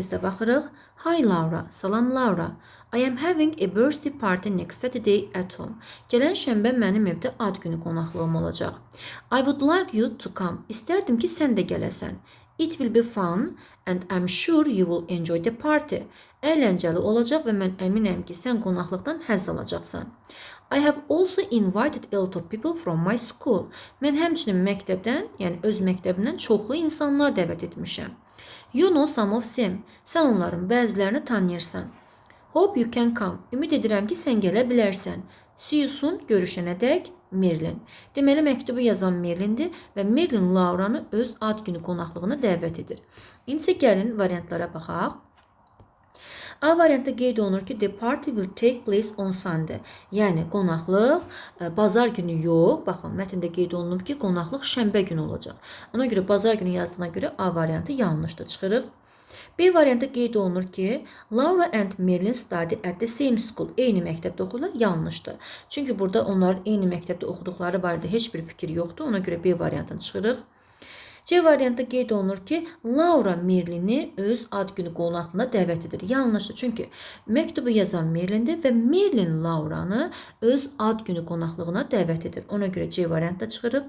Bizdə baxırıq. Hi Laura, salam Laura. I am having a birthday party next Saturday at home. Gələn şənbə mənim evdə ad günü qonaqlığım olacaq. I would like you to come. İstərdim ki, sən də gələsən. It will be fun and I'm sure you will enjoy the party. Əyləncəli olacaq və mən əminəm ki, sən qonaqlıqdan həzz alacaqsan. I have also invited a lot of people from my school. Mən həmçinin məktəbdən, yəni öz məktəbimdən çoxlu insanlar dəvət etmişəm. You know some of them. Sən onların bəzilərini tanıyırsan. Hope you can come. Ümid edirəm ki, sən gələ bilərsən. See you soon. Görüşənədək Merlin. Deməli, məktubu yazan Merlindir və Merlin Lauranı öz ad günü qonaqlığına dəvət edir. İndi gəlin variantlara baxaq. A variantda qeyd olunur ki, the party will take place on Sunday. Yəni, qonaqlıq bazar günü yox. Baxın, mətndə qeyd olunub ki, qonaqlıq şənbə günü olacaq. Ona görə bazar günü yazdığına görə A variantı yanlışdır. Çıxırıq. B variantda qeyd olunur ki, Laura and Merlin study at the same school. Eyni məktəbdə oxuyurlar. Yanlışdır. Çünki burada onların eyni məktəbdə oxuduqları barədə heç bir fikir yoxdur. Ona görə B variantını çıxırıq. C variantda qeyd olunur ki, Laura Merlini öz ad günü qonaqlığına dəvət edir. Yanlışdır, çünki məktubu yazan Merlindir və Merlin Lauranı öz ad günü qonaqlığına dəvət edir. Ona görə C variantda çıxırıq.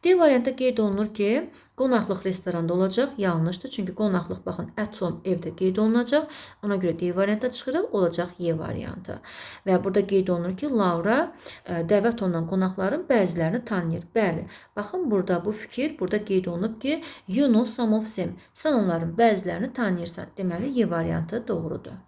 D variantda qeyd olunur ki, qonaqlıq restoranda olacaq. Yanlışdır, çünki qonaqlıq, baxın, at home evdə qeyd olunacaq. Ona görə D variantda çıxırıq, olacaq Y variantı. Və burada qeyd olunur ki, Laura dəvət olunan qonaqların bəzilərini tanıyır. Bəli, baxın, burada bu fikir, burada qeyd olunur ki, you know some of them. Sən onların bəzilərini tanıyırsan. Deməli, Y variantı doğrudur.